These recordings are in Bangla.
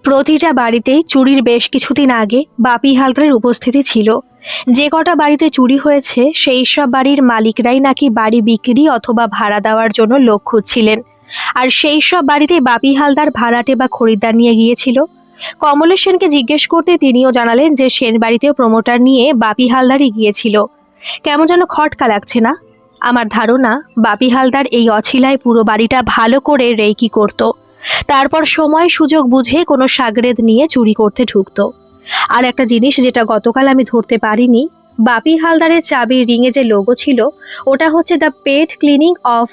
প্রতিটা বাড়িতেই চুরির বেশ কিছুদিন আগে বাপি হালদারের উপস্থিতি ছিল। যে কটা বাড়িতে চুরি হয়েছে সেই সব বাড়ির মালিকরাই নাকি বাড়ি বিক্রি অথবা ভাড়া দেওয়ার জন্য লোক খুঁজছিলেন। আর সেই সব বাড়িতে বাপি হালদার ভাড়াটে বা খরিদ্দার নিয়ে গিয়েছিল। কমলেশ সেনকে জিজ্ঞেস করতে তিনিও জানালেন যে সেন বাড়িতেও প্রমোটার নিয়ে বাপি হালদারই গিয়েছিল। কেমন যেন খটকা লাগছে না? আমার ধারণা বাপি হালদার এই অছিলায় পুরো বাড়িটা ভালো করে রেকি করত, তারপর সময় সুযোগ বুঝে কোনো সাগরেদ নিয়ে চুরি করতে ঢুকতো। আর একটা জিনিস যেটা গতকাল আমি ধরতে পারিনি, বাপি হালদারের চাবির রিংয়ে যে লোগো ছিল ওটা হচ্ছে দ্য পেট ক্লিনিং অফ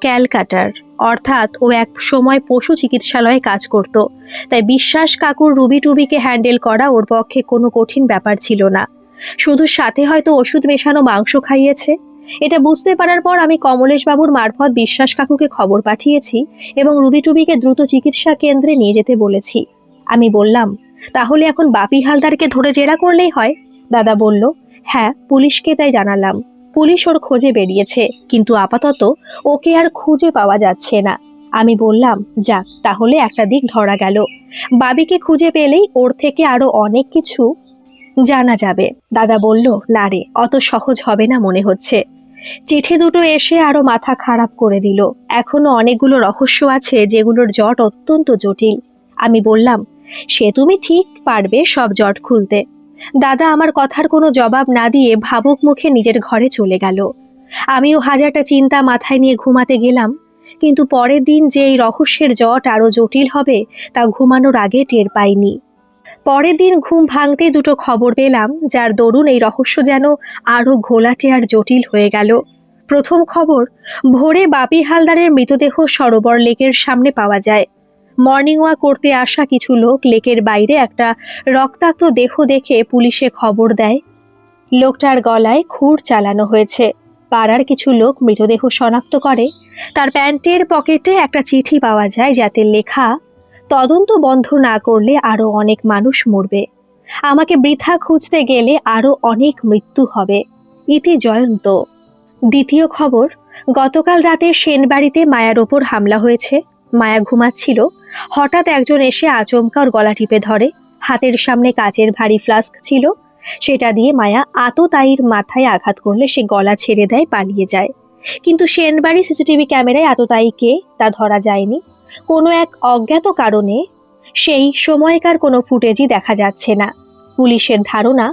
ক্যালকাটার, অর্থাৎ ও এক সময় পশু চিকিৎসালয়ে কাজ করত। তাই বিশ্বাস কাকুর রুবি টুবিকে হ্যান্ডেল করা ওর পক্ষে কোনো কঠিন ব্যাপার ছিল না। শুধু সাথে হয়তো ওষুধ মেশানো মাংস খাইয়েছে। এটা বুঝতে পারার পর আমি কমলেশ বাবুর মারফত বিশ্বাস কাকুকে খবর পাঠিয়েছি এবং রুবি টুবিকে দ্রুত চিকিৎসা কেন্দ্রে নিয়ে যেতে বলেছি। আমি বললাম, তাহলে এখন বাপি হালদারকে ধরে জেরা করলেই হয়? দাদা বলল, হ্যাঁ, পুলিশকে তাই জানালাম। পুলিশ ওর খোঁজে বেরিয়েছে, কিন্তু আপাতত ওকে আর খুঁজে পাওয়া যাচ্ছে না। আমি বললাম, যাক, তাহলে একটা দিক ধরা গেল। বাবিকে খুঁজে পেলেই ওর থেকে আরো অনেক কিছু জানা যাবে। দাদা বলল, না রে, অত সহজ হবে না মনে হচ্ছে। চিঠি দুটো এসে আরো মাথা খারাপ করে দিল। এখনো অনেকগুলো রহস্য আছে যেগুলোর জট অত্যন্ত জটিল। আমি বললাম, সে তুমি ঠিক পারবে সব জট খুলতে। দাদা আমার কথার কোনো জবাব না দিয়ে ভাবুক মুখে নিজের ঘরে চলে গেল। আমিও হাজারটা চিন্তা মাথায় নিয়ে ঘুমাতে গেলাম, কিন্তু পরের দিন যে এই রহস্যের জট আরো জটিল হবে তা ঘুমানোর আগে টের পাইনি। পরের দিন ঘুম ভাঙতে দুটো খবর পেলাম, যার দরুন এই রহস্য যেন আরো ঘোলাটে আর জটিল হয়ে গেল। প্রথম খবর, ভোরে বাপি হালদারের মৃতদেহ সরোবর লেকের সামনে পাওয়া যায়। মর্নিং ওয়াক করতে আসা কিছু লোক লেকের বাইরে একটা রক্তাক্ত দেহ দেখে পুলিশে খবর দেয়। লোকটার গলায় খুর চালানো হয়েছে। পাড়ার কিছু লোক মৃতদেহ শনাক্ত করে। তার প্যান্টের পকেটে একটা চিঠি পাওয়া যায় যাতে লেখা, তদন্ত বন্ধ না করলে আরো অনেক মানুষ মরবে। আমাকে বৃথা খুঁজতে গেলে আরো অনেক মৃত্যু হবে। ইতি জয়ন্ত। দ্বিতীয় খবর, গতকাল রাতে সেন বাড়িতে মায়ার ওপর হামলা হয়েছে। মায়া ঘুমাচ্ছিল, হঠাৎ একজন এসে আচমকা ওর গলা টিপে ধরে। হাতের সামনে কাচের ভারী ফ্লাস্ক ছিল, সেটা দিয়ে মায়া আততায়ীর মাথায় আঘাত করলে সে গলা ছেড়ে দেয়, পালিয়ে যায়। কিন্তু সেন বাড়ি সিসিটিভি ক্যামেরায় আততায়ীকে তা ধরা যায়নি। কোনো এক অজ্ঞাত কারণে সেই সময়কার কোনো ফুটেজই দেখা যাচ্ছে না। পুলিশের ধারণা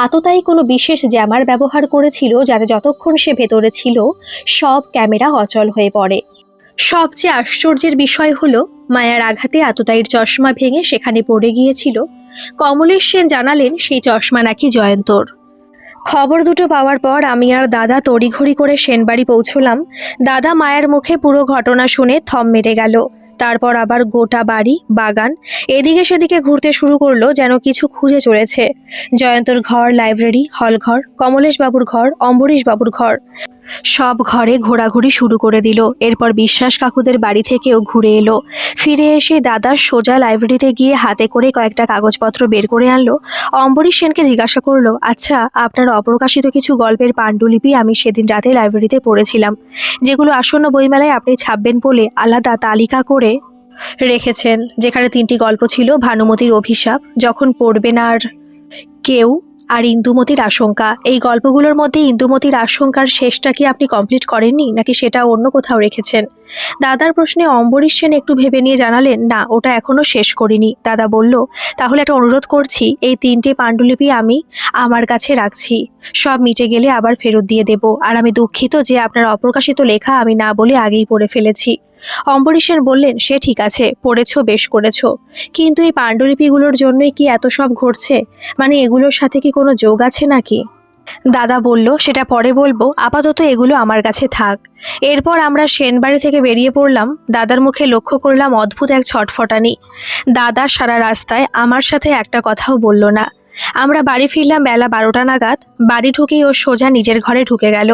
আততায়ী কোনো বিশেষ জ্যামার ব্যবহার করেছিল, যাতে যতক্ষণ সে ভেতরে ছিল সব ক্যামেরা অচল হয়ে পড়ে। সবচেয়ে আশ্চর্যের বিষয় হলো, মায়ার আঘাতে আততায়ীর চশমা ভেঙে সেখানে পড়ে গিয়েছিল। কমলেশ সেন জানালেন সেই চশমা নাকি জয়ন্তর। খবর দুটো পাওয়ার পর আমি আর দাদা তড়িঘড়ি করে সেনবাড়ি পৌঁছলাম। দাদা মায়ের মুখে পুরো ঘটনা শুনে থম মেরে গেল। তারপর আবার গোটা বাড়ি, বাগান এদিকে সেদিকে ঘুরতে শুরু করলো, যেন কিছু খুঁজে চলেছে। জয়ন্তর ঘর, লাইব্রেরি, হলঘর, কমলেশ বাবুর ঘর, অম্বরীশ বাবুর ঘর, সব ঘরে ঘোরাঘুরি শুরু করে দিল। এরপর বিশ্বাস কাকুদের বাড়ি থেকেও ঘুরে এলো। ফিরে এসে দাদা সোজা লাইব্রেরিতে গিয়ে হাতে করে কয়েকটা কাগজপত্র বের করে আনলো। অম্বরীশ সেনকে জিজ্ঞাসা করলো, আচ্ছা, আপনার অপ্রকাশিত কিছু গল্পের পাণ্ডুলিপি আমি সেদিন রাতে লাইব্রেরিতে পড়েছিলাম, যেগুলো আসন্ন বইমেলায় আপনি ছাপবেন বলে আলাদা তালিকা করে রেখেছেন, যেখানে 3টি গল্প ছিল, ভানুমতির অভিশাপ, যখন পড়বেন আর কেউ, আর ইন্দুমতির আশঙ্কা। এই গল্পগুলোর মধ্যে ইন্দুমতির আশঙ্কার শেষটা কি আপনি কমপ্লিট করেননি, নাকি সেটা অন্য কোথাও রেখেছেন? দাদার প্রশ্নে অম্বরীশ সেন একটু ভেবে নিয়ে জানালেন, না, ওটা এখনো শেষ করিনি। দাদা বলল, তাহলে একটা অনুরোধ করছি, এই 3টে পাণ্ডুলিপি আমি আমার কাছে রাখছি। সব মিটে গেলে আবার ফেরত দিয়ে দেব। আর আমি দুঃখিত যে আপনার অপ্রকাশিত লেখা আমি না বলে আগেই পড়ে ফেলেছি। অম্বরীশ সেন বললেন, সে ঠিক আছে, পড়েছো, বেশ করেছো, কিন্তু এই পাণ্ডুলিপিগুলোর জন্যই কি এত সব ঘটছে? মানে এগুলোর সাথে কি কোনো যোগ আছে নাকি? দাদা বলল, সেটা পরে বলবো, আপাতত এগুলো আমার কাছে থাক। এরপর আমরা সেনবাড়ি থেকে বেরিয়ে পড়লাম। দাদার মুখে লক্ষ্য করলাম অদ্ভুত এক ছটফটানি। দাদা সারা রাস্তায় আমার সাথে একটা কথাও বলল না। আমরা বাড়ি ফিরলাম বেলা 12টা নাগাদ। বাড়ি ঢুকেই ও সোজা নিজের ঘরে ঢুকে গেল।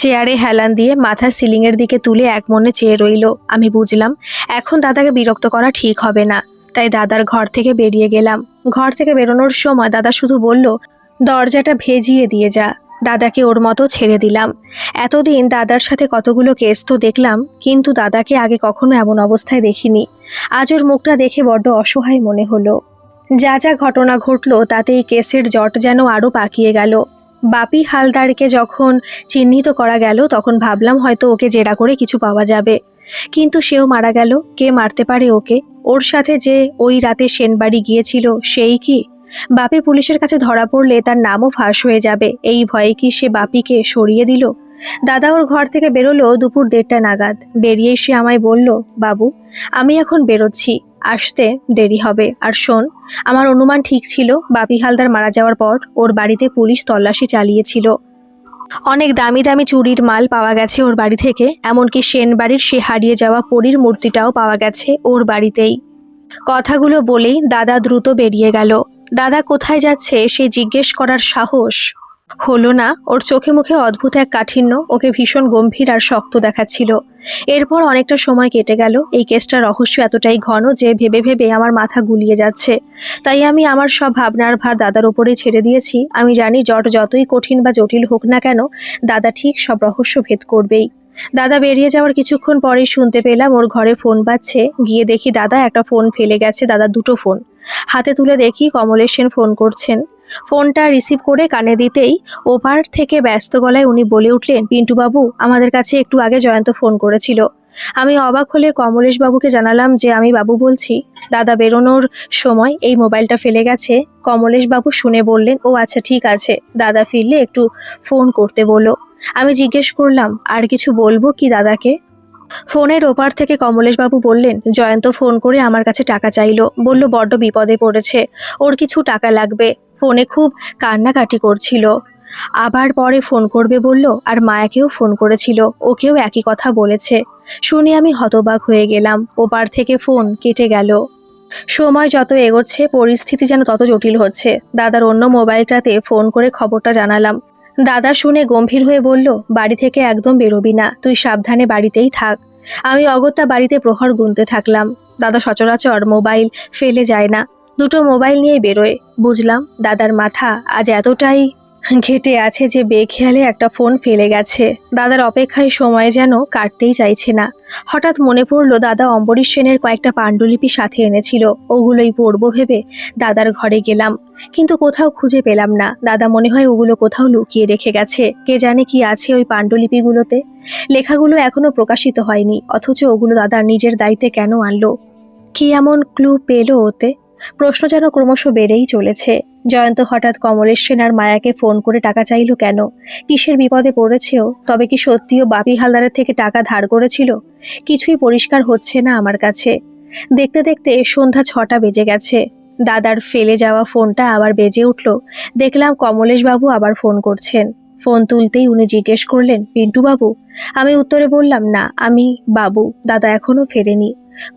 চেয়ারে হেলান দিয়ে মাথা সিলিংয়ের দিকে তুলে এক মনে চেয়ে রইল। আমি বুঝলাম এখন দাদাকে বিরক্ত করা ঠিক হবে না, তাই দাদার ঘর থেকে বেরিয়ে গেলাম। ঘর থেকে বেরোনোর সময় দাদা শুধু বলল, দরজাটা ভেজিয়ে দিয়ে যা। দাদাকে ওর মতো ছেড়ে দিলাম। এতদিন দাদার সাথে কতগুলো কেস তো দেখলাম, কিন্তু দাদাকে আগে কখনো এমন অবস্থায় দেখিনি। আজ ওর মুখটা দেখে বড্ড অসহায় মনে হলো। যা যা ঘটনা ঘটলো তাতে এই কেসের জট যেন আরও পাকিয়ে গেল। বাপি হালদারকে যখন চিহ্নিত করা গেল তখন ভাবলাম হয়তো ওকে জেরা করে কিছু পাওয়া যাবে, কিন্তু সেও মারা গেল। কে মারতে পারে ওকে? ওর সাথে যে ওই রাতে সেনবাড়ি গিয়েছিল সেই কি? বাপি পুলিশের কাছে ধরা পড়লে তার নামও ফাঁস হয়ে যাবে, এই ভয়ে কি সে বাপিকে সরিয়ে দিল? দাদা ওর ঘর থেকে বেরোলো দুপুর 1:30 নাগাদ। বেরিয়ে সে আমায় বলল, বাবু আমি এখন বেরোচ্ছি, আসতে দেরি হবে। আর শোন, আমার অনুমান ঠিক ছিল, বাপি হালদার মারা যাওয়ার পর ওর বাড়িতে পুলিশ তল্লাশি চালিয়েছিল। অনেক দামি দামি চুরির মাল পাওয়া গেছে ওর বাড়ি থেকে, এমনকি সেন বাড়ির সে হারিয়ে যাওয়া পরীর মূর্তিটাও পাওয়া গেছে ওর বাড়িতেই। কথাগুলো বলেই দাদা দ্রুত বেরিয়ে গেল। দাদা কোথায় যাচ্ছে সে জিজ্ঞেস করার সাহস হলো না। ওর চোখে মুখে অদ্ভুত এক কাঠিন্য ওকে ভীষণ গম্ভীর আর শক্ত দেখাচ্ছিল। এরপর অনেকটা সময় কেটে গেল। এই কেসটার রহস্য এতটাই ঘন যে ভেবে ভেবে আমার মাথা গুলিয়ে যাচ্ছে। তাই আমি আমার সব ভাবনার ভার দাদার উপরেই ছেড়ে দিয়েছি। আমি জানি যতই কঠিন বা জটিল হোক না কেন, দাদা ঠিক সব রহস্য ভেদ করবেই। দাদা বেরিয়ে যাওয়ার কিছুক্ষণ পরেই শুনতে পেলাম ওর ঘরে ফোন বাজছে। গিয়ে দেখি দাদা একটা ফোন ফেলে গেছে। দাদা দুটো ফোন হাতে তুলে দেখি কমলেশ সেন ফোন করছেন। ফোনটা রিসিভ করে কানে দিতেই ওপার থেকে ব্যস্ত গলায় উনি বলে উঠলেন, পিন্টু বাবু, আমাদের কাছে একটু আগে জয়ন্ত ফোন করেছিল। আমি অবাক হলে কমলেশ বাবুকে জানালাম যে আমি বাবু বলছি। দাদা বেরোনোর সময় এই মোবাইলটা ফেলে গেছে। কমলেশ বাবু শুনে বললেন, ও আচ্ছা ঠিক আছে, দাদা ফিরলে একটু ফোন করতে বলো। আমি জিজ্ঞেস করলাম, আর কিছু বলবো কি দাদাকে? ফোনের ওপার থেকে কমলেশবাবু বললেন, জয়ন্ত ফোন করে আমার কাছে টাকা চাইলো, বলল বড্ড বিপদে পড়েছে, ওর কিছু টাকা লাগবে। ফোনে খুব কান্নাকাটি করছিল। আবার পরে ফোন করবে বলল, আর মায়াকেও ফোন করেছিল, ওকেও একই কথা বলেছে। শুনে আমি হতবাক হয়ে গেলাম। ওপার থেকে ফোন কেটে গেল। সময় যত এগোচ্ছে পরিস্থিতি যেন তত জটিল হচ্ছে। দাদার অন্য মোবাইলটাতে ফোন করে খবরটা জানালাম। দাদা শুনে গম্ভীর হয়ে বলল, বাড়ি থেকে একদম বেরোবি না, তুই সাবধানে বাড়িতেই থাক। আমি অগত্যা বাড়িতে প্রহর গুনতে থাকলাম। দাদা সচরাচর মোবাইল ফেলে যায় না, দুটো মোবাইল নিয়ে বেরোয়। বুঝলাম দাদার মাথা আজ এতটাই ঘেটে আছে যে বেখেয়ালে একটা ফোন ফেলে গেছে। দাদার অপেক্ষায় সময় যেন কাটতেই চাইছে না। হঠাৎ মনে পড়ল দাদা অম্বরীশ সেনের কয়েকটা পাণ্ডুলিপি সাথে এনেছিল, ওগুলোই পড়বো ভেবে দাদার ঘরে গেলাম, কিন্তু কোথাও খুঁজে পেলাম না। দাদা মনে হয় ওগুলো কোথাও লুকিয়ে রেখে গেছে। কে জানে কি আছে ওই পাণ্ডুলিপিগুলোতে। লেখাগুলো এখনো প্রকাশিত হয়নি, অথচ ওগুলো দাদার নিজের দায়িত্বে কেন আনলো? কি এমন ক্লু পেলো ওতে? প্রশ্ন যেন ক্রমশ বেড়েই চলেছে। জয়ন্ত হঠাৎ কমলেশ সেন আর মায়াকে ফোন করে টাকা চাইলো কেন? কিসের বিপদে পড়েছেও? তবে কি সত্যিও বাপি হালদারের থেকে টাকা ধার করেছিল? কিছুই পরিষ্কার হচ্ছে না আমার কাছে। দেখতে দেখতে সন্ধ্যা 6টা বেজে গেছে। দাদার ফেলে যাওয়া ফোনটা আবার বেজে উঠল। দেখলাম কমলেশ বাবু আবার ফোন করছেন। ফোন তুলতেই উনি জিজ্ঞেস করলেন, পিন্টু বাবু? আমি উত্তরে বললাম, না, আমি বাবু। দাদা এখনো ফেরেনি।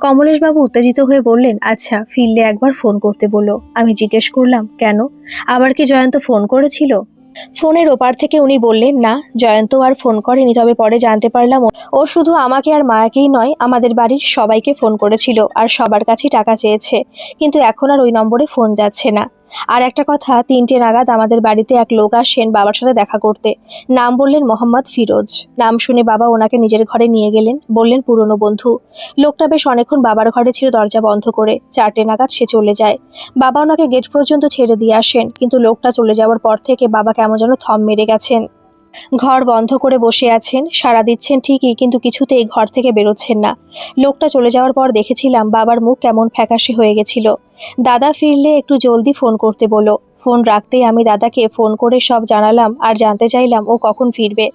কমলেশবাবু উত্তেজিত হয়ে বললেন, আচ্ছা, ফিরলে একবার ফোন করতে বলো। আমি জিজ্ঞেস করলাম, কেন? আবার কি জয়ন্ত ফোন করেছিল? ফোনের ওপার থেকে উনি বললেন, না, জয়ন্ত আর ফোন করেনি। তবে পরে জানতে পারলাম ও শুধু আমাকে আর মায়াকেই নয়, আমাদের বাড়ির সবাইকে ফোন করেছিল আর সবার কাছেই টাকা চেয়েছে, কিন্তু এখন আর ওই নম্বরে ফোন যাচ্ছে না। আর একটা কথা, 3টে নাগাদ আমাদের বাড়িতে এক লোক আসেন বাবার সাথে দেখা করতে। নাম বললেন মোহাম্মদ ফিরোজ। নাম শুনে বাবা ওনাকে নিজের ঘরে নিয়ে গেলেন, বললেন পুরনো বন্ধু। লোকটা বেশ অনেকক্ষণ বাবার ঘরে ছিল দরজা বন্ধ করে। 4টে নাগাদ সে চলে যায়। বাবা ওনাকে গেট পর্যন্ত ছেড়ে দিয়ে আসেন, কিন্তু লোকটা চলে যাওয়ার পর থেকে বাবা কেমন যেন থম মেরে গেছেন। ঘর বন্ধ করে বসে আছেন, সাড়া দিচ্ছেন ঠিকই, কিন্তু কিছুতেই ঘর থেকে বেরোচ্ছেন না। লোকটা চলে যাওয়ার পর দেখেছিলাম বাবার মুখ কেমন ফ্যাকাশে হয়ে গেছিল। দাদা ফিরলে একটু জলদি ফোন করতে বলো। ফোন রাখতেই আমি দাদাকে ফোন করে সব জানালাম আর জানতে চাইলাম ও কখন ফিরবে।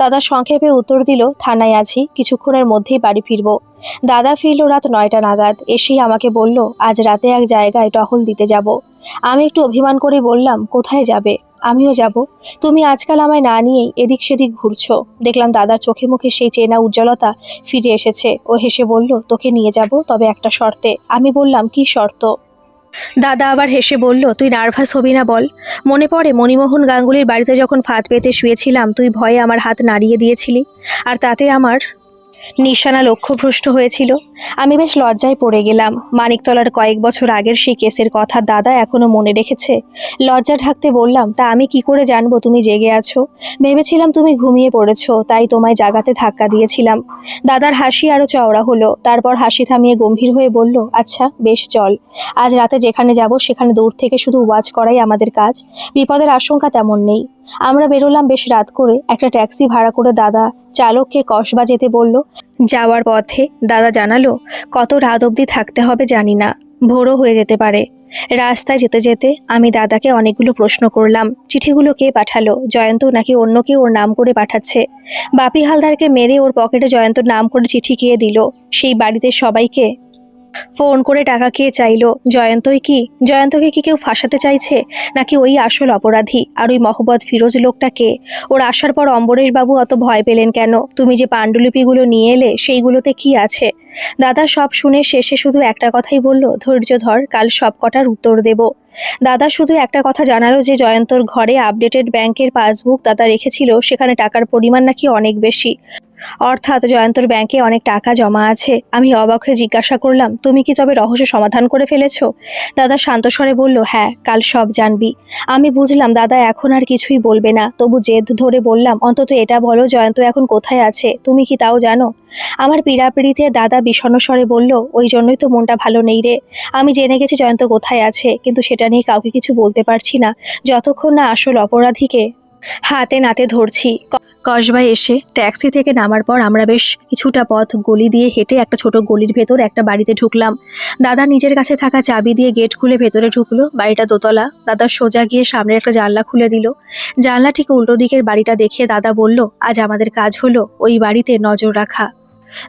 দাদা সংক্ষেপে উত্তর দিল, থানায় আছি, কিছুক্ষণের মধ্যেই বাড়ি ফিরবো। দাদা ফিরল রাত 9টা নাগাদ। এসেই আমাকে বলল, আজ রাতে এক জায়গায় টহল দিতে যাব। আমি একটু অভিমান করে বললাম, কোথায় যাবে? আমিও যাব। তুমি আজকাল আমায় না নিয়েই এদিক সেদিক ঘুরছো। দেখলাম দাদার চোখে মুখে সেই চেনা উজ্জ্বলতা ফিরে এসেছে। ও হেসে বলল, তোকে নিয়ে যাব, তবে একটা শর্তে। আমি বললাম, কি শর্ত? দাদা আবার হেসে বলল, তুই নার্ভাস হবি না বল। মনে পড়ে মণিমোহন গাঙ্গুলির বাড়িতে যখন ফাঁদ পেতে শুয়েছিলাম, তুই ভয়ে আমার হাত নাড়িয়ে দিয়েছিলি, আর তাতে আমার নিশানা লক্ষ্যভ্রষ্ট হয়েছিল। আমি বেশ লজ্জায় পড়ে গেলাম। মানিকতলার কয়েক বছর আগের সেই কেসের কথা দাদা এখনো মনে রেখেছে। লজ্জা ঢাকতে বললাম, তা আমি কি করে জানবো তুমি জেগে আছো? ভেবেছিলাম তুমি ঘুমিয়ে পড়েছো, তাই তোমায় জাগাতে ধাক্কা দিয়েছিলাম। দাদার হাসি আরো চওড়া হলো। তারপর হাসি থামিয়ে গম্ভীর হয়ে বলল, আচ্ছা বেশ, চল। আজ রাতে যেখানে যাব সেখানে দূর থেকে শুধু ওয়াচ করাই আমাদের কাজ। বিপদের আশঙ্কা তেমন নেই। আমরা বেরোলাম বেশ রাত করে। একটা ট্যাক্সি ভাড়া করে দাদা চালককে কসবা যেতে বলল। যাওয়ার পথে দাদা জানালো, কত রাত অবধি থাকতে হবে জানি না, ভোরও হয়ে যেতে পারে। রাস্তায় যেতে যেতে আমি দাদাকে অনেকগুলো প্রশ্ন করলাম। চিঠিগুলো কে পাঠালো, জয়ন্ত নাকি অন্য কেউ ওর নাম করে পাঠাচ্ছে? বাপি হালদারকে মেরে ওর পকেটে জয়ন্তর নাম করে চিঠি কে দিল? সেই বাড়িতে সবাইকে ফোন করে টাকা কে চাইলো? জয়ন্তকে কি কেউ ফাঁসাতে চাইছে, নাকি ওই আসল অপরাধী? আর ওই মহব্বত ফিরোজ লোকটা কে? ওর আসার পর অম্বরেশ বাবু অত ভয় পেলেন কেন? তুমি যে পাণ্ডুলিপিগুলো নিয়ে এলে সেইগুলোতে কি আছে? দাদা সব শুনে শেষে শুধু একটা কথাই বলল, ধৈর্য ধর, কাল সব কটার উত্তর দেব। দাদা শুধু একটা কথা জানালো যে জয়ন্তর ঘরে আপডেটেড ব্যাংকের পাসবুক দাদা রেখেছিল, সেখানে টাকার পরিমাণ নাকি অনেক বেশি। অর্থাৎ জয়ন্তর ব্যাংকে অনেক টাকা জমা আছে। আমি অবাক হয়ে জিজ্ঞাসা করলাম, তুমি কি তবে রহস্য সমাধান করে ফেলেছো? দাদা শান্ত স্বরে বলল, হ্যাঁ, কাল সব জানবি। আমি বুঝলাম দাদা এখন আর কিছুই বলবে না। তবু জেদ ধরে বললাম, অন্তত এটা বলো জয়ন্ত এখন কোথায় আছে, তুমি কি তাও জানো? আমার পীড়াপিড়িতে দাদা বিষণ্ণ স্বরে বলল, ওই জন্যই তো মনটা ভালো নেই রে। আমি জেনে গেছি জয়ন্ত কোথায় আছে, কিন্তু সেটা নিয়ে কাউকে কিছু বলতে পারছি না, যতক্ষণ না আসল অপরাধীকে হাতে নাতে ধরছি। কসবায় এসে ট্যাক্সি থেকে নামার পর আমরা বেশ কিছুটা পথ গলি দিয়ে হেঁটে একটা ছোট গলির ভেতর একটা বাড়িতে ঢুকলাম। দাদা নিজের কাছে থাকা চাবি দিয়ে গেট খুলে ভেতরে ঢুকলো। বাড়িটা দোতলা। দাদা সোজা গিয়ে সামনে একটা জানলা খুলে দিল। জানলা ঠিক উল্টো দিকের বাড়িটা দেখিয়ে দাদা বলল, আজ আমাদের কাজ হলো ওই বাড়িতে নজর রাখা।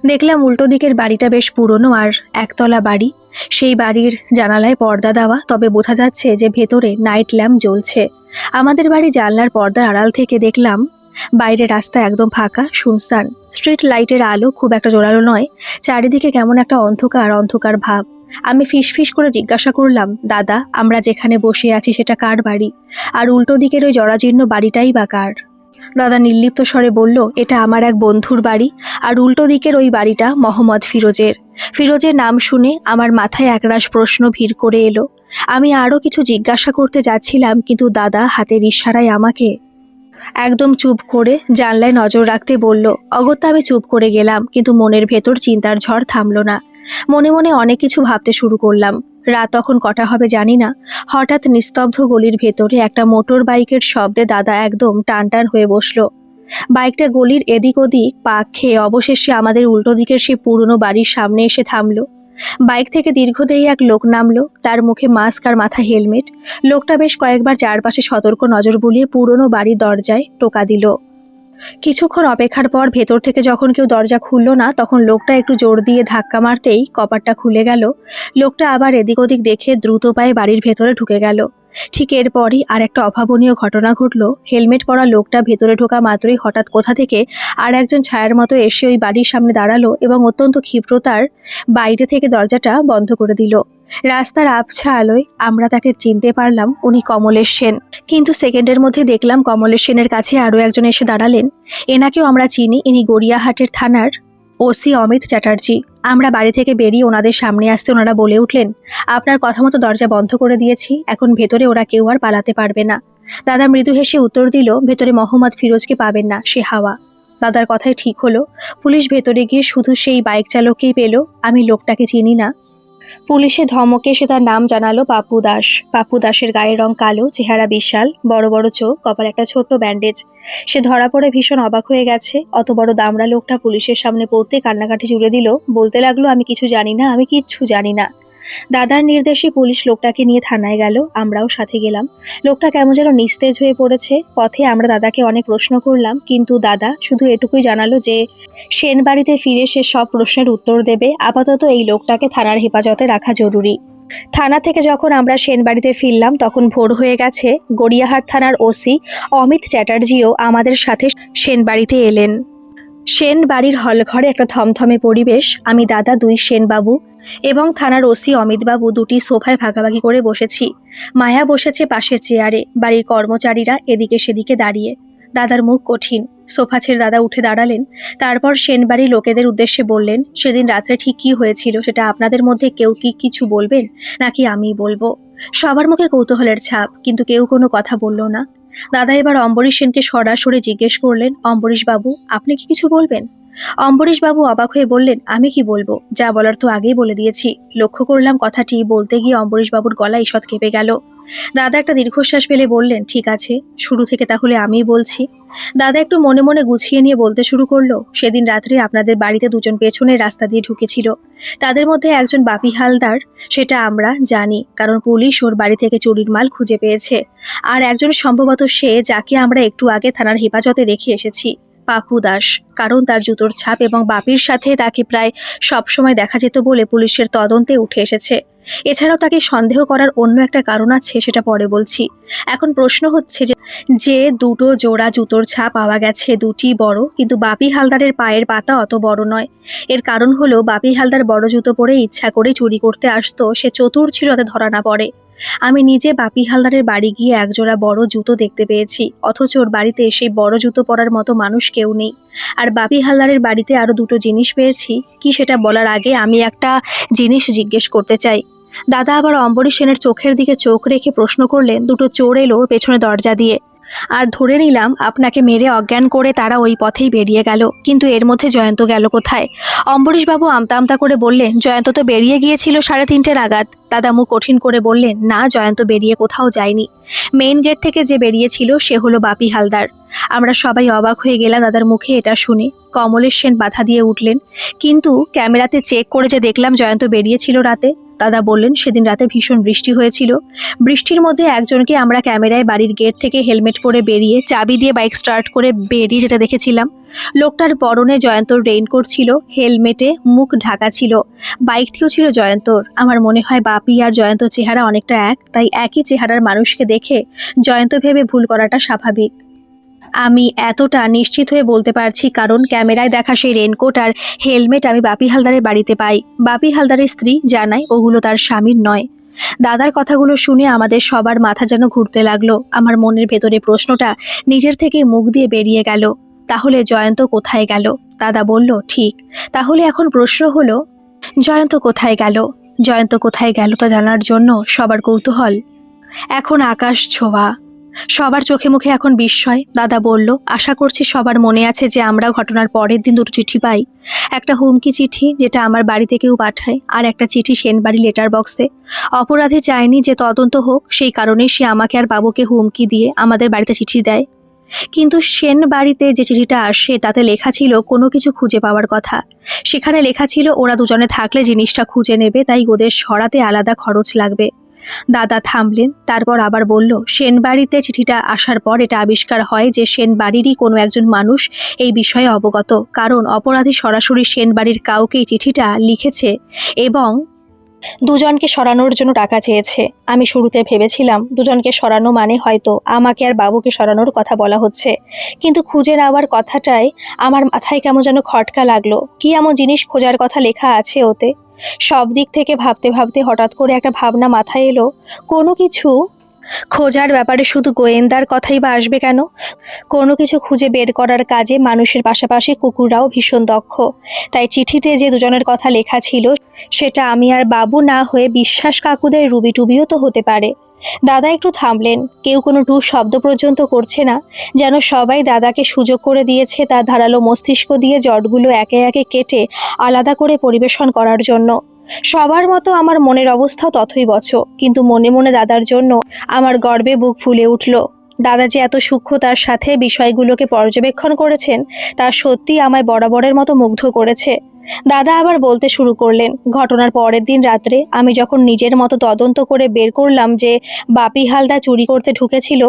দেখলাম উল্টো দিকের বাড়িটা বেশ পুরনো আর একতলা বাড়ি। সেই বাড়ির জানালায় পর্দা দেওয়া, তবে বোঝা যাচ্ছে যে ভেতরে নাইট ল্যাম্প জ্বলছে। আমাদের বাড়ি জানলার পর্দার আড়াল থেকে দেখলাম বাইরে রাস্তা একদম ফাঁকা, শুনশান। স্ট্রিট লাইটের আলো খুব একটা জোরালো নয়। চারিদিকে কেমন একটা অন্ধকার অন্ধকার ভাব। আমি ফিসফিস করে জিজ্ঞাসা করলাম, দাদা আমরা যেখানে বসে আছি সেটা কার বাড়ি? আর উল্টো দিকের ওই জরাজীর্ণ বাড়িটাই বা কার? দাদা নির্লিপ্ত স্বরে বলল, এটা আমার এক বন্ধুর বাড়ি। আর উল্টো দিকের ওই বাড়িটা মোহাম্মদ ফিরোজের। ফিরোজের নাম শুনে আমার মাথায় একরাশ প্রশ্ন ভিড় করে এলো। আমি আরও কিছু জিজ্ঞাসা করতে যাচ্ছিলাম, কিন্তু দাদা হাতের ইশারায় আমাকে একদম চুপ করে জানলায় নজর রাখতে বলল। অগত্যা আমি চুপ করে গেলাম, কিন্তু মনের ভেতর চিন্তার ঝড় থামলো না। মনে মনে অনেক কিছু ভাবতে শুরু করলাম। রাত তখন কটা হবে জানি না। হঠাৎ নিস্তব্ধ গলির ভেতরে একটা মোটর বাইকের শব্দে দাদা একদম টানটান হয়ে বসলো। বাইকটা গলির এদিক ওদিক পাক খেয়ে অবশেষে আমাদের উল্টো দিকের সেই পুরনো বাড়ির সামনে এসে থামলো। বাইক থেকে দীর্ঘদেহী এক লোক নামলো। তার মুখে মাস্ক আর মাথায় হেলমেট। লোকটা বেশ কয়েকবার চারপাশে সতর্ক নজর বুলিয়ে পুরনো বাড়ির দরজায় টোকা দিল। কিছুক্ষণ অপেক্ষার পর ভেতর থেকে যখন কেউ দরজা খুলল না, তখন লোকটা একটু জোর দিয়ে ধাক্কা মারতেই কপাটটা খুলে গেল। লোকটা আবার এদিক ওদিক দেখে দ্রুত পায়ে বাড়ির ভেতরে ঢুকে গেল। ঠিক এরপরই আর একটা অভাবনীয় ঘটনা ঘটল। হেলমেট পরা লোকটা ভেতরে ঢোকা মাত্রই হঠাৎ কোথা থেকে আর একজন ছায়ার মতো এসে ওই বাড়ির সামনে দাঁড়ালো এবং অত্যন্ত ক্ষিপ্রতার বাইরে থেকে দরজাটা বন্ধ করে দিল। রাস্তার আবছা আলোয় আমরা তাকে চিনতে পারলাম, উনি কমলেশ সেন। কিন্তু সেকেন্ডের মধ্যে দেখলাম কমলেশ সেনের কাছে আরও একজন এসে দাঁড়ালেন। এনাকেও আমরা চিনি, ইনি গড়িয়াহাটের থানার ওসি অমিত চ্যাটার্জি। আমরা বাড়ি থেকে বেরিয়ে ওনাদের সামনে আসতে ওনারা বলে উঠলেন, আপনার কথা মতো দরজা বন্ধ করে দিয়েছি, এখন ভেতরে ওরা কেউ আর পালাতে পারবে না। দাদা মৃদু হেসে উত্তর দিল, ভেতরে মোহাম্মদ ফিরোজকে পাবেন না, সে হাওয়া। দাদার কথাই ঠিক হলো। পুলিশ ভেতরে গিয়ে শুধু সেই বাইক চালককেই পেল। আমি লোকটাকে চিনি না। পুলিশে ধমকে সে তার নাম জানালো পাপ্পু দাস। পাপ্পু দাসের গায়ের রং কালো, চেহারা বিশাল, বড় বড় চোখ, কপালে একটা ছোট্ট ব্যান্ডেজ। সে ধরা পড়ে ভীষণ অবাক হয়ে গেছে। অত বড় দামড়া লোকটা পুলিশের সামনে পড়তে কান্নাকাটি জুড়ে দিল। বলতে লাগলো, আমি কিছু জানি না, আমি কিচ্ছু জানি না। দাদার নির্দেশে পুলিশ লোকটাকে নিয়ে থানায় গেল। আমরাও সাথে গেলাম। লোকটা কেমন যেন নিস্তেজ হয়ে পড়েছে। পথে আমরা দাদাকে অনেক প্রশ্ন করলাম, কিন্তু দাদা শুধু এটুকুই জানালো যে সেন বাড়িতে ফিরে সে সব প্রশ্নের উত্তর দেবে। আপাতত এই লোকটাকে থানার হেফাজতে রাখা জরুরি। থানা থেকে যখন আমরা সেন বাড়িতে ফিরলাম তখন ভোর হয়ে গেছে। গড়িয়াহাট থানার ওসি অমিত চ্যাটার্জিও আমাদের সাথে সেন বাড়িতে এলেন। সেন বাড়ির হলঘরে একটা থমথমে পরিবেশ। আমি, দাদা, দুই সেনবাবু এবং থানার ওসি অমিতবাবু দুটি সোফায় ভাগাভাগি করে বসেছি। মায়া বসেছে পাশের চেয়ারে। বাড়ির কর্মচারীরা এদিকে সেদিকে দাঁড়িয়ে। দাদার মুখ কঠিন। সোফা ছেড়ে দাদা উঠে দাঁড়ালেন। তারপর সেনবাড়ি লোকেদের উদ্দেশ্যে বললেন, সেদিন রাত্রে ঠিক কি হয়েছিল সেটা আপনাদের মধ্যে কেউ কি কিছু বলবেন নাকি আমিই বলবো? সবার মুখে কৌতূহলের ছাপ, কিন্তু কেউ কোনো কথা বলল না। দাদা এবার অম্বরীশ সেনকে সরাসরি জিজ্ঞেস করলেন, অম্বরীশ বাবু, আপনি কি কিছু বলবেন? অম্বরীশ বাবু অবাক হয়ে বললেন, আমি কি বলবো? যা বলার তো আগেই বলে দিয়েছি। লক্ষ্য করলাম কথাটি বলতে গিয়ে অম্বরীশ বাবুর গলা ঈষৎ কেঁপে গেল। দাদা একটা দীর্ঘশ্বাস ফেলে বললেন, ঠিক আছে, শুরু থেকে তাহলে আমিই বলছি। দাদা একটু মনে মনে গুছিয়ে নিয়ে বলতে শুরু করলো, সেদিন রাত্রে আপনাদের বাড়িতে দুজন পেছনের রাস্তা দিয়ে ঢুকেছিল। তাদের মধ্যে একজন বাপি হালদার, সেটা আমরা জানি, কারণ পুলিশ ওর বাড়ি থেকে চুরির মাল খুঁজে পেয়েছে। আর একজন সম্ভবত সে যাকে আমরা একটু আগে থানার হেফাজতে রেখে এসেছি, পাপু দাস, কারণ তার জুতোর ছাপ এবং বাপির সাথে তাকে প্রায় সবসময় দেখা যেত বলে পুলিশের তদন্তে উঠে এসেছে। এছাড়াও তাকে সন্দেহ করার অন্য একটা কারণ আছে, সেটা পরে বলছি। এখন প্রশ্ন হচ্ছে যে দুটো জোড়া জুতোর ছাপ পাওয়া গেছে, দুটি বড়, কিন্তু বাপি হালদারের পায়ের পাতা অত বড় নয়। এর কারণ হলো বাপি হালদার বড় জুতো পরে ইচ্ছা করে চুরি করতে আসতো, সে চতুর ছিল যাতে ধরা না পড়ে। আমি নিজে বাপি হালদারের বাড়ি গিয়ে একজোড়া বড় জুতো দেখতে পেয়েছি, অথচ ওর বাড়িতে সেই বড় জুতো পরার মতো মানুষ কেউ নেই। আর বাপি হালদারের বাড়িতে আরো দুটো জিনিস পেয়েছি। কি সেটা বলার আগে আমি একটা জিনিস জিজ্ঞেস করতে চাই। দাদা আবার অম্বরীশ সেনের চোখের দিকে চোখ রেখে প্রশ্ন করলেন, দুটো চোর এলো পেছনে দরজা দিয়ে, আর ধরে নিলাম আপনাকে মেরে অজ্ঞান করে তারা ওই পথেই বেরিয়ে গেল, কিন্তু এর মধ্যে জয়ন্ত গেল কোথায়? অম্বরীশবাবু আমতা আমতা করে বললেন, জয়ন্ত তো বেরিয়ে গিয়েছিল 3:30 নাগাদ। দাদা মুখ কঠিন করে বললেন, না, জয়ন্ত বেরিয়ে কোথাও যায়নি। মেইন গেট থেকে যে বেরিয়েছিল সে হলো বাপি হালদার। আমরা সবাই অবাক হয়ে গেলাম দাদার মুখে এটা শুনে। কমলেশ সেন বাধা দিয়ে উঠলেন, কিন্তু ক্যামেরাতে চেক করে যে দেখলাম জয়ন্ত বেরিয়েছিল রাতে। দাদা বললেন, সেদিন রাতে ভীষণ বৃষ্টি হয়েছিল। বৃষ্টির মধ্যে একজনকে আমরা ক্যামেরায় বাড়ির গেট থেকে হেলমেট পরে বেরিয়ে চাবি দিয়ে বাইক স্টার্ট করে বেরিয়ে যেতে দেখেছিলাম। লোকটার পরনে জয়ন্তর রেইনকোট ছিল, হেলমেটে মুখ ঢাকা ছিল, বাইকটিও ছিল জয়ন্তর। আমার মনে হয় বাপি আর জয়ন্ত চেহারা অনেকটা এক, তাই একই চেহারার মানুষকে দেখে জয়ন্ত ভেবে ভুল করাটা স্বাভাবিক। আমি এতটা নিশ্চিত হয়ে বলতে পারছি কারণ ক্যামেরায় দেখা সেই রেনকোট আর হেলমেট আমি বাপি হালদারের বাড়িতে পাই। বাপি হালদারের স্ত্রী জানায় ওগুলো তার স্বামীর নয়। দাদার কথাগুলো শুনে আমাদের সবার মাথা যেন ঘুরতে লাগলো। আমার মনের ভেতরে প্রশ্নটা নিজের থেকে মুখ দিয়ে বেরিয়ে গেল, তাহলে জয়ন্ত কোথায় গেল? দাদা বলল, ঠিক, তাহলে এখন প্রশ্ন হলো, জয়ন্ত কোথায় গেল? জয়ন্ত কোথায় গেল তা জানার জন্য সবার কৌতূহল এখন আকাশ ছোঁয়া। সবার চোখে মুখে এখন বিস্ময়। দাদা বলল, আশা করছি সবার মনে আছে যে আমরা ঘটনার পরের দিন দুটো চিঠি পাই। একটা হুমকি চিঠি যেটা আমার বাড়ি থেকেও পাঠায়, আর একটা চিঠি সেনবাড়ি লেটার বক্সে। অপরাধী চায়নি যে তদন্ত হোক, সেই কারণে সে আমাকে আর বাবুকে হুমকি দিয়ে আমাদের বাড়িতে চিঠি দেয়। কিন্তু সেন বাড়িতে যে চিঠিটা আসে তাতে লেখা ছিল কোনো কিছু খুঁজে পাওয়ার কথা। সেখানে লেখা ছিল ওরা দুজনে থাকলে জিনিসটা খুঁজে নেবে, তাই ওদের সরাতে আলাদা খরচ লাগবে। দাদা থামলেন, তারপর আবার বলল, সেনবাড়িতে চিঠিটা আসার পর এটা আবিষ্কার হয় যে সেনবাড়িরই কোনো একজন মানুষ এই বিষয়ে অবগত, কারণ অপরাধী সরাসরি সেনবাড়ির কাউকেই চিঠিটা লিখেছে এবং দুজনকে সরানোর জন্য টাকা চেয়েছে। আমি শুরুতে ভেবেছিলাম দুজনকে সরানো মানে হয়তো আমাকে আর বাবুকে সরানোর কথা বলা হচ্ছে, কিন্তু খুঁজে নেওয়ার কথাটাই আমার মাথায় কেমন যেন খটকা লাগলো। কি এমন জিনিস খোঁজার কথা লেখা আছে ওতে? সব দিক থেকে ভাবতে ভাবতে হঠাৎ করে একটা ভাবনা মাথায় এলো, কোনো কিছু খোঁজার ব্যাপারে শুধু গোয়েন্দার কথাই বা আসবে কেন? কোনো কিছু খুঁজে বের করার কাজে মানুষের পাশাপাশি কুকুররাও ভীষণ দক্ষ। তাই চিঠিতে যে দুজনের কথা লেখা ছিল সেটা আমি আর বাবু না হয়ে বিশ্বাস কাকুদের রুবি টুবিও তো হতে পারে। দাদা একটু থামলেন, কেউ কোনো টু শব্দ পর্যন্ত করছে না, যেন সবাই দাদাকে সুযোগ করে দিয়েছে তার ধারালো মস্তিষ্ক দিয়ে জটগুলো একে একে কেটে আলাদা করে পরিবেশন করার জন্য। সবার মতো আমার মনের অবস্থাও তথৈবচ, কিন্তু মনে মনে দাদার জন্য আমার গর্বে বুক ফুলে উঠল। দাদা যে এত সূক্ষ্মতার সাথে বিষয়গুলোকে পর্যবেক্ষণ করেছেন তা সত্যি আমায় বরাবরের মতো মুগ্ধ করেছে। দাদা আবার বলতে শুরু করলেন, ঘটনার পরের দিন রাত্রে আমি যখন নিজের মতো তদন্ত করে বের করলাম যে বাপি হালদার চুরি করতে ঢুকেছিল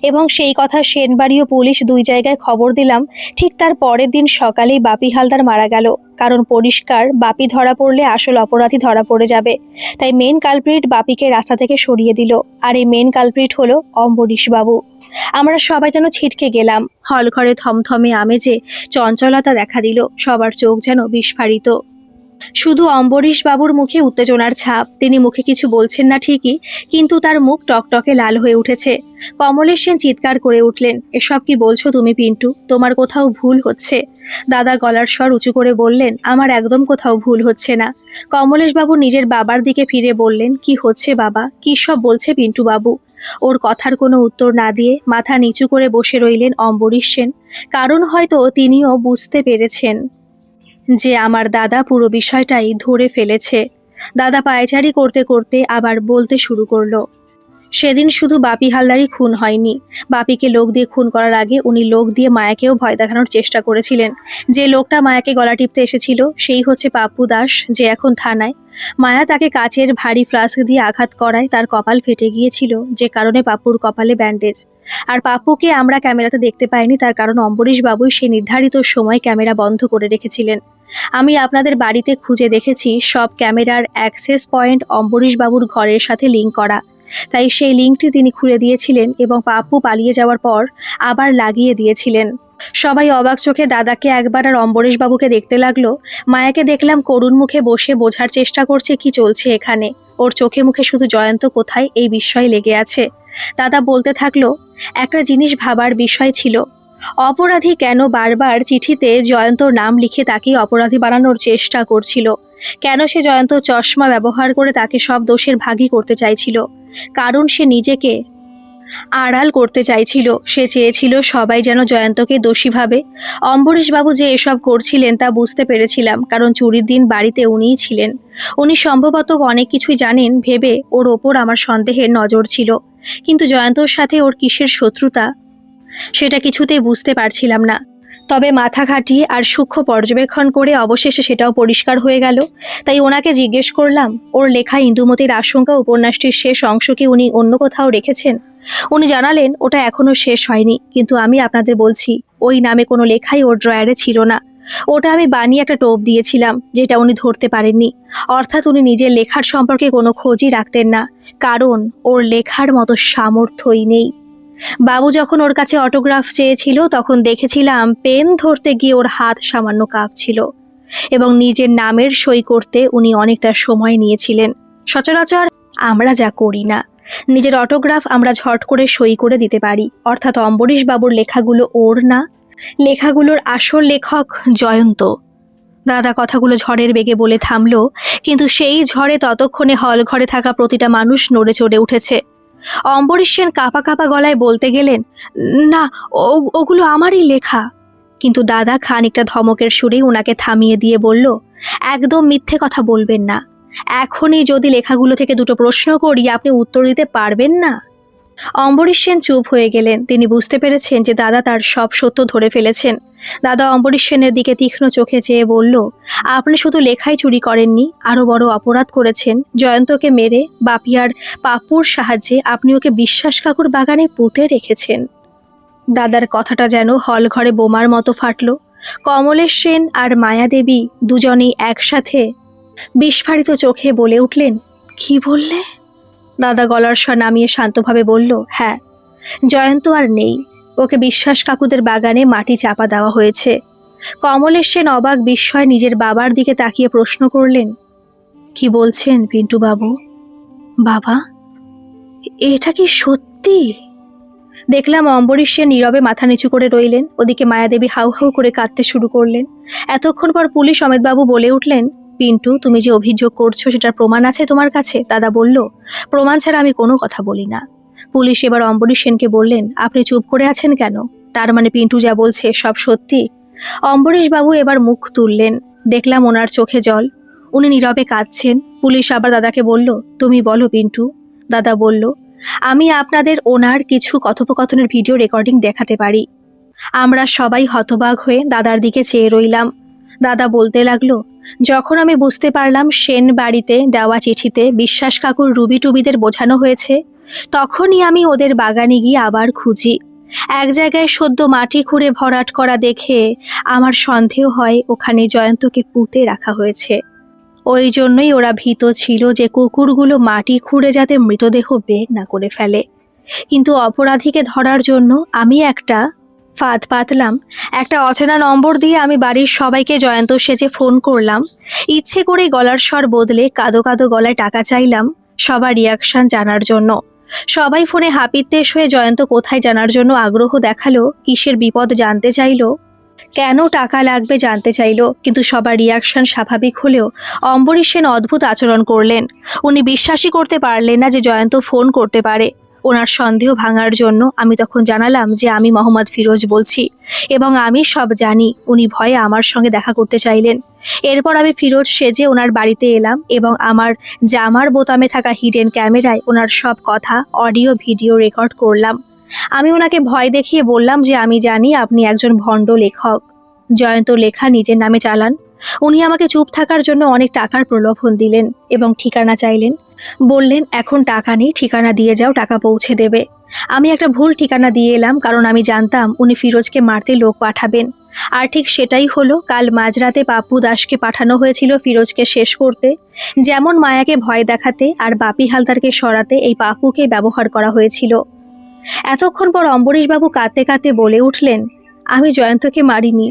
এবং সেই কথা সেনবাড়ি ও পুলিশ দুই জায়গায় খবর দিলাম, ঠিক তার পরের দিন সকালেই বাপি হালদার মারা গেল। কারণ পরিষ্কার বাপি ধরা পড়লে আসল অপরাধী ধরা পড়ে যাবে, তাই মেন কালপ্রিট বাপিকে রাস্তা থেকে সরিয়ে দিল। আর এই মেন কালপ্রিট হলো অম্বরীশ বাবু। আমরা সবাই যেন ছিটকে গেলাম। হল ঘরে থমথমে আমেজে চঞ্চলতা দেখা দিল, সবার চোখ যেন বিস্ফারিত। শুধু অম্বরীশ বাবুর মুখে উত্তেজনার ছাপ। তিনি মুখে কিছু বলছেন না ঠিকই, কিন্তু তার মুখ টকটকে লাল হয়ে উঠেছে। কমলেশ সেন চিৎকার করে উঠলেন, এসব কি বলছো তুমি পিন্টু? তোমার কোথাও ভুল হচ্ছে। দাদা গলার স্বর উঁচু করে বললেন, আমার একদম কোথাও ভুল হচ্ছে না। কমলেশ বাবু নিজের বাবার দিকে ফিরে বললেন, কি হচ্ছে বাবা? কি সব বলছে পিন্টু বাবু? ওর কথার কোনো উত্তর না দিয়ে মাথা নিচু করে বসে রইলেন অম্বরীশ সেন। কারণ হয়তো তিনিও বুঝতে পেরেছেন যে আমার দাদা পুরো বিষয়টাই ধরে ফেলেছে। দাদা পায়চারি করতে করতে আবার বলতে শুরু করলো, সেদিন শুধু বাপি হালদারই খুন হয়নি। বাপিকে লোক দিয়ে খুন করার আগে উনি লোক দিয়ে মায়াকেও ভয় দেখানোর চেষ্টা করেছিলেন। যে লোকটা মায়াকে গলা টিপতে এসেছিল সেই হচ্ছে পাপ্পু দাস, যে এখন থানায়। মায়া তাকে কাচের ভারী ফ্লাস্ক দিয়ে আঘাত করায় তার কপাল ফেটে গিয়েছিল, যে কারণে পাপ্পুর কপালে ব্যান্ডেজ। আর পাপ্পুকে আমরা ক্যামেরাতে দেখতে পাইনি, তার কারণ অম্বরীশ বাবুই সেই নির্ধারিত সময় ক্যামেরা বন্ধ করে রেখেছিলেন। আমি আপনাদের বাড়িতে খুঁজে দেখেছি, সব ক্যামেরার অ্যাক্সেস পয়েন্ট অম্বরীশ বাবুর ঘরের সাথে লিঙ্ক করা। তাই সেই লিঙ্কটি তিনি খুলে দিয়েছিলেন এবং পাপ্পু পালিয়ে যাওয়ার পর আবার লাগিয়ে দিয়েছিলেন। সবাই অবাক চোখে দাদাকে একবার আর অম্বরীশ বাবুকে দেখতে লাগলো। মায়াকে দেখলাম করুণ মুখে বসে বোঝার চেষ্টা করছে কি চলছে এখানে। ওর চোখে মুখে শুধু জয়ন্ত কোথায় এই বিস্ময় লেগে আছে। দাদা বলতে থাকলো, একটা জিনিস ভাবার বিষয় ছিল, অপরাধী কেন বারবার চিঠিতে জয়ন্তর নাম লিখে তাকে অপরাধী বানানোর চেষ্টা করছিল? কেন সে জয়ন্ত চশমা ব্যবহার করে তাকে সব দোষের ভাগী করতে চাইছিল? কারণ সে নিজেকে আড়াল করতে চাইছিল। সে চেয়েছিল সবাই যেন জয়ন্তকে দোষী ভাবে। অম্বরীশবাবু যে এসব করছিলেন তা বুঝতে পেরেছিলাম, কারণ চুরির দিন বাড়িতে উনিই ছিলেন। উনি সম্ভবত অনেক কিছুই জানেন ভেবে ওর ওপর আমার সন্দেহের নজর ছিল। কিন্তু জয়ন্তর সাথে ওর কিসের শত্রুতা সেটা কিছুতেই বুঝতে পারছিলাম না। তবে মাথা খাটিয়ে আর সূক্ষ্ম পর্যবেক্ষণ করে অবশেষে সেটাও পরিষ্কার হয়ে গেল। তাই ওনাকে জিজ্ঞেস করলাম, ওর লেখা ইন্দুমতির আশঙ্কা উপন্যাসটির শেষ অংশকে উনি অন্য কোথাও রেখেছেন? উনি জানালেন ওটা এখনো শেষ হয়নি, কিন্তু আমি আপনাদের বলছি ওই নামে কোনো লেখাই ওর ড্রয়ারে ছিল না। ওটা আমি বানিয়ে একটা টোপ দিয়েছিলাম, যেটা উনি ধরতে পারেননি। অর্থাৎ উনি নিজের লেখার সম্পর্কে কোনো খোঁজই রাখতেন না, কারণ ওর লেখার মতো সামর্থ্যই নেই। বাবু যখন ওর কাছে অটোগ্রাফ চেয়েছিল তখন দেখেছিলাম পেন ধরতে গিয়ে ওর হাত সামান্য কাঁপছিল, এবং নিজের নামের সই করতে উনি অনেকটা সময় নিয়েছিলেন। সচরাচর আমরা যা করি না, নিজের অটোগ্রাফ আমরা ঝট করে সই করে দিতে পারি। অর্থাৎ অম্বরীশ বাবুর লেখাগুলো ওর না, লেখাগুলোর আসল লেখক জয়ন্ত। দাদা কথাগুলো ঝড়ের বেগে বলে থামলো, কিন্তু সেই ঝড়ে ততক্ষণে হল ঘরে থাকা প্রতিটা মানুষ নড়ে চড়ে উঠেছে। অম্বরীশ সেন কাঁপা কাঁপা গলায় বলতে গেলেন, না, ওগুলো আমারই লেখা। কিন্তু দাদা খানিকটা ধমকের সুরেই ওনাকে থামিয়ে দিয়ে বলল, একদম মিথ্যে কথা বলবেন না। এখনই যদি লেখাগুলো থেকে দুটো প্রশ্ন করি আপনি উত্তর দিতে পারবেন না। অম্বরীশ সেন চুপ হয়ে গেলেন। তিনি বুঝতে পেরেছেন যে দাদা তার সব সত্য ধরে ফেলেছেন। দাদা অম্বরীশ সেনের দিকে তীক্ষ্ণ চোখে চেয়ে বলল, আপনি শুধু লেখাই চুরি করেননি, আরও বড় অপরাধ করেছেন। জয়ন্তকে মেরে বাপি আর পাপ্পুর সাহায্যে আপনি ওকে বিশ্বাস কাকুর বাগানে পুঁতে রেখেছেন। দাদার কথাটা যেন হল ঘরে বোমার মতো ফাটল। কমলেশ সেন আর মায়াদেবী দুজনেই একসাথে বিস্ফারিত চোখে বলে উঠলেন, কি বললে? দাদা গলার স্বর নামিয়ে শান্তভাবে বলল, হ্যাঁ, জয়ন্ত আর নেই। ওকে বিশ্বাস কাকুদের বাগানে মাটি চাপা দেওয়া হয়েছে। কমলেশ সেন অবাক বিস্ময় নিজের বাবার দিকে তাকিয়ে প্রশ্ন করলেন, কি বলছেন পিন্টু বাবু? বাবা, এটা কি সত্যি? দেখলাম অম্বরীশ সেন নীরবে মাথা নিচু করে রইলেন। ওদিকে মায়াদেবী হাউ হাউ করে কাঁদতে শুরু করলেন। এতক্ষণ পর পুলিশ অমিতবাবু বলে উঠলেন, পিন্টু, তুমি যে অভিযোগ করছো সেটার প্রমাণ আছে তোমার কাছে? দাদা বলল, প্রমাণ ছাড়া আমি কোনো কথা বলি না। পুলিশ এবার অম্বরীশ সেনকে বললেন, আপনি চুপ করে আছেন কেন? তার মানে পিন্টু যা বলছে সব সত্যি? অম্বরীশ বাবু এবার মুখ তুললেন। দেখলাম ওনার চোখে জল, উনি নীরবে কাঁদছেন। পুলিশ আবার দাদাকে বলল, তুমি বলো পিন্টু। দাদা বলল, আমি আপনাদের ওনার কিছু কথোপকথনের ভিডিও রেকর্ডিং দেখাতে পারি। আমরা সবাই হতবাক হয়ে দাদার দিকে চেয়ে রইলাম। দাদা বলতে লাগলো, যখন আমি বুঝতে পারলাম সেন বাড়িতে দেওয়া চিঠিতে বিশ্বাস কাকুর রুবি টুবিদের বোঝানো হয়েছে, তখনই আমি ওদের বাগানে গিয়ে আবার খুঁজি। এক জায়গায় সদ্য মাটি খুঁড়ে ভরাট করা দেখে আমার সন্দেহ হয় ওখানে জয়ন্তকে পুঁতে রাখা হয়েছে। ওই জন্যই ওরা ভীত ছিল যে কুকুরগুলো মাটি খুঁড়ে যাতে মৃতদেহ বের না করে ফেলে। কিন্তু অপরাধীকে ধরার জন্য আমি একটা ফাঁদ পাতলাম। একটা অচেনা নম্বর দিয়ে আমি বাড়ির সবাইকে জয়ন্ত সেজে ফোন করলাম। ইচ্ছে করে গলার স্বর বদলে কাঁদো কাঁদো গলায় টাকা চাইলাম সবার রিয়াকশন জানার জন্য। সবাই ফোনে হাপিত্যেশ হয়ে জয়ন্ত কোথায় জানার জন্য আগ্রহ দেখালো, কিসের বিপদ জানতে চাইলো, কেন টাকা লাগবে জানতে চাইলো। কিন্তু সবার রিয়াকশন স্বাভাবিক হলেও অম্বরীশ সেন অদ্ভুত আচরণ করলেন। উনি বিশ্বাসই করতে পারলেন না যে জয়ন্ত ফোন করতে পারে। ওনার সন্দেহ ভাঙার জন্য আমি তখন জানালাম যে আমি মোহাম্মদ ফিরোজ বলছি এবং আমি সব জানি। উনি ভয়ে আমার সঙ্গে দেখা করতে চাইলেন। এরপর আমি ফিরোজ সেজে ওনার বাড়িতে এলাম এবং আমার জামার বোতামে থাকা হিডেন ক্যামেরায় ওনার সব কথা অডিও ভিডিও রেকর্ড করলাম। আমি ওনাকে ভয় দেখিয়ে বললাম যে আমি জানি আপনি একজন ভণ্ড লেখক। জয়ন্ত লেখা নিজের নামে চালান। উনি আমাকে চুপ থাকার জন্য অনেক টাকার প্রলোভন দিলেন এবং ঠিকানা চাইলেন। বললেন এখন টাকা নেই, ঠিকানা দিয়ে যাও, টাকা পৌঁছে দেবে। আমি একটা ভুল ঠিকানা দিয়ে এলাম, কারণ আমি জানতাম উনি ফিরোজকে মারতে লোক পাঠাবেন। আর ঠিক সেটাই হলো। কাল মাঝরাতে পাপ্পু দাসকে পাঠানো হয়েছিল ফিরোজকে শেষ করতে। যেমন মায়াকে ভয় দেখাতে আর বাপি হালদারকে সরাতে এই পাপ্পুকে ব্যবহার করা হয়েছিল। এতক্ষণ পর অম্বরীশবাবু কাঁদতে কাঁদতে বলে উঠলেন, আমি জয়ন্তকে মারিনি,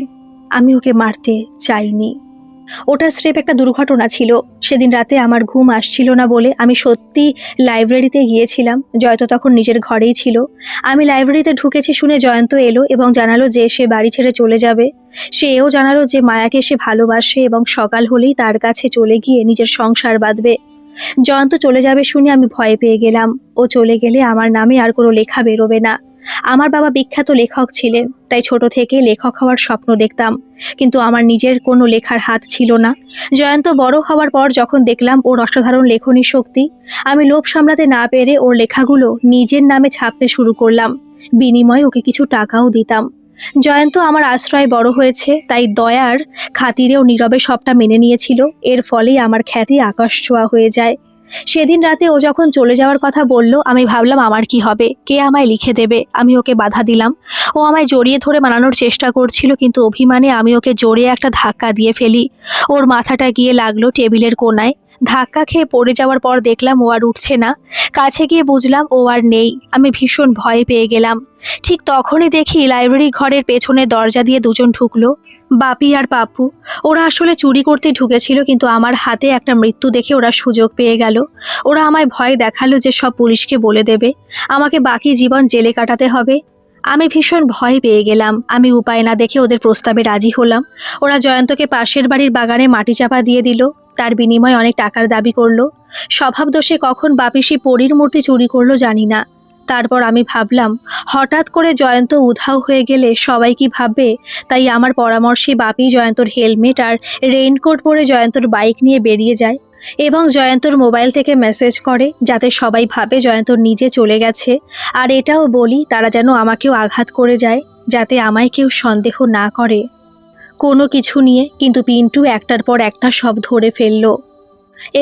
আমি ওকে মারতে চাইনি। ওটা স্রেফ একটা দুর্ঘটনা ছিল। সেদিন রাতে আমার ঘুম আসছিল না বলে আমি সত্যি লাইব্রেরিতে গিয়েছিলাম। জয়ন্ত তখন নিজের ঘরেই ছিল। আমি লাইব্রেরিতে ঢুকেছি শুনে জয়ন্ত এলো এবং জানালো যে সে বাড়ি ছেড়ে চলে যাবে। সে এও জানালো যে মায়াকে সে ভালোবাসে এবং সকাল হলেই তার কাছে চলে গিয়ে নিজের সংসার বাঁধবে। জয়ন্ত চলে যাবে শুনে আমি ভয় পেয়ে গেলাম। ও চলে গেলে আমার নামে আর কোনো লেখা বেরোবে না। আমার বাবা বিখ্যাত লেখক ছিলেন, তাই ছোট থেকে লেখক হওয়ার স্বপ্ন দেখতাম, কিন্তু আমার নিজের কোনো লেখার হাত ছিল না। জয়ন্ত বড় হওয়ার পর যখন দেখলাম ওর অসাধারণ লেখনী শক্তি, আমি লোভ সামলাতে না পেরে ওর লেখাগুলো নিজের নামে ছাপতে শুরু করলাম। বিনিময়ে ওকে কিছু টাকাও দিতাম। জয়ন্ত আমার আশ্রয়ে বড় হয়েছে, তাই দয়ার খাতিরেও নীরবে সবটা মেনে নিয়েছিল। এর ফলেই আমার খ্যাতি আকাশ ছোঁয়া হয়ে যায়। সেদিন রাতে ও যখন চলে যাওয়ার কথা বলল, আমি ভাবলাম আমার কি হবে, কে আমায় লিখে দেবে। আমি ওকে বাধা দিলাম। ও আমায় জড়িয়ে ধরে মানানোর চেষ্টা করছিল, কিন্তু অভিমানে আমি ওকে জোরে একটা ধাক্কা দিয়ে ফেলি। ওর মাথাটা গিয়ে লাগলো টেবিলের কোণায়। ধাক্কা খেয়ে পড়ে যাওয়ার পর দেখলাম ও আর উঠছে না। কাছে গিয়ে বুঝলাম ও আর নেই। আমি ভীষণ ভয় পেয়ে গেলাম। ঠিক তখনই দেখি লাইব্রেরি ঘরের পেছনে দরজা দিয়ে দুজন ঢুকলো, বাপি আর পাপ্পু। ওরা আসলে চুরি করতে ঢুকেছিল, কিন্তু আমার হাতে একটা মৃত্যু দেখে ওরা সুযোগ পেয়ে গেল। ওরা আমায় ভয় দেখালো যে সব পুলিশকে বলে দেবে, আমাকে বাকি জীবন জেলে কাটাতে হবে। আমি ভীষণ ভয় পেয়ে গেলাম। আমি উপায় না দেখে ওদের প্রস্তাবে রাজি হলাম। ওরা জয়ন্তকে পাশের বাড়ির বাগানে মাটি চাপা দিয়ে দিল। তার বিনিময়ে অনেক টাকার দাবি করলো। স্বভাব দোষে কখন বাপিসি পরীর মূর্তি চুরি করলো জানি না। তারপর আমি ভাবলাম, হঠাৎ করে জয়ন্ত উধাও হয়ে গেলে সবাই কি ভাববে। তাই আমার পরামর্শে বাপি জয়ন্তর হেলমেট আর রেইনকোট পরে জয়ন্তর বাইক নিয়ে বেরিয়ে যায় এবং জয়ন্তর মোবাইল থেকে মেসেজ করে, যাতে সবাই ভাবে জয়ন্তর নিজে চলে গেছে। আর এটাও বলি তারা যেন আমাকেও আঘাত করে যায়, যাতে আমায় কেউ সন্দেহ না করে কোনো কিছু নিয়ে। কিন্তু পিন্টু একটার পর একটা সব ধরে ফেললো।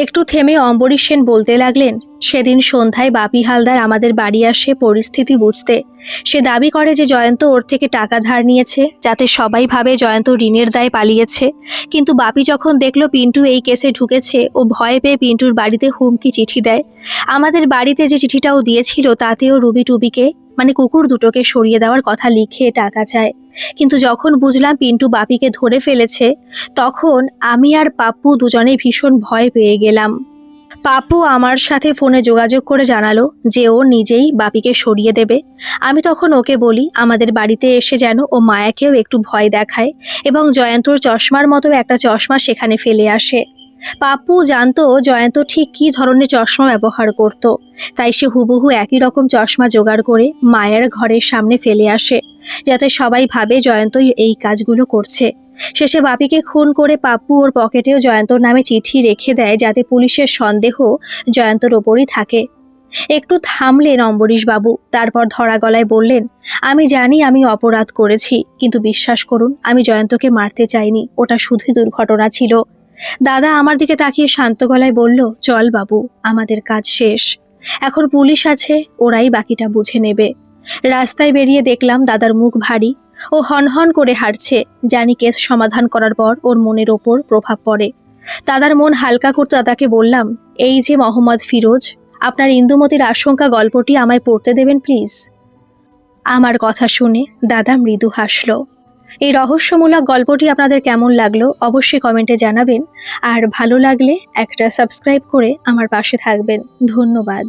একটু থেমে অম্বরীশ সেন বলতে লাগলেন, সেদিন সন্ধ্যায় বাপি হালদার আমাদের বাড়ি আসে পরিস্থিতি বুঝতে। সে দাবি করে যে জয়ন্ত ওর থেকে টাকা ধার নিয়েছে, যাতে সবাই ভাবে জয়ন্ত ঋণের দায়ে পালিয়েছে। কিন্তু বাপি যখন দেখলো পিন্টু এই কেসে ঢুকেছে, ও ভয় পেয়ে পিন্টুর বাড়িতে হুমকি চিঠি দেয়। আমাদের বাড়িতে যে চিঠিটাও দিয়েছিল তাতেও রুবি টুবিকে, মানে কুকুর দুটোকে সরিয়ে দেওয়ার কথা লিখে টাকা চায়। কিন্তু যখন বুঝলাম পিন্টু বাপিকে ধরে ফেলেছে, তখন আমি আর পাপ্পু দুজনেই ভীষণ ভয় পেয়ে গেলাম। পাপ্পু আমার সাথে ফোনে যোগাযোগ করে জানালো যে ও নিজেই বাপিকে সরিয়ে দেবে। আমি তখন ওকে বলি আমাদের বাড়িতে এসে যেন ও মায়াকেও একটু ভয় দেখায় এবং জয়ন্তর চশমার মতো একটা চশমা সেখানে ফেলে আসে। পাপ্পু জানতো জয়ন্ত ঠিক কী ধরনের চশমা ব্যবহার করত, তাই সে হুবহু একই রকম চশমা জোগাড় করে মায়ের ঘরের সামনে ফেলে আসে, যাতে সবাই ভাবে জয়ন্তই এই কাজগুলো করছে। শেষে বাপিকে খুন করে পাপ্পু ওর পকেটেও জয়ন্তর নামে চিঠি রেখে দেয়, যাতে পুলিশের সন্দেহ জয়ন্তর ওপরই থাকে। একটু থামলেন অম্বরীশবাবু, তারপর ধরা গলায় বললেন, আমি জানি আমি অপরাধ করেছি, কিন্তু বিশ্বাস করুন আমি জয়ন্তকে মারতে চাইনি, ওটা শুধুই দুর্ঘটনা ছিল। দাদা আমার দিকে তাকিয়ে শান্ত গলায় বলল, চল বাবু, আমাদের কাজ শেষ। এখন পুলিশ আছে, ওরাই বাকিটা বুঝে নেবে। রাস্তায় বেরিয়ে দেখলাম দাদার মুখ ভারী। ও হনহন করে হাঁটছে। জানি কেস সমাধান করার পর ওর মনের ওপর প্রভাব পড়ে। দাদার মন হালকা করতে দাদাকে বললাম, এই যে মোহাম্মদ ফিরোজ, আপনার ইন্দুমতির আশঙ্কা গল্পটি আমায় পড়তে দেবেন প্লিজ। আমার কথা শুনে দাদা মৃদু হাসলো। এই রহস্যমূলক গল্পটি আপনাদের কেমন লাগলো অবশ্যই কমেন্টে জানাবেন, আর ভালো লাগলে একটা সাবস্ক্রাইব করে আমার পাশে থাকবেন। ধন্যবাদ।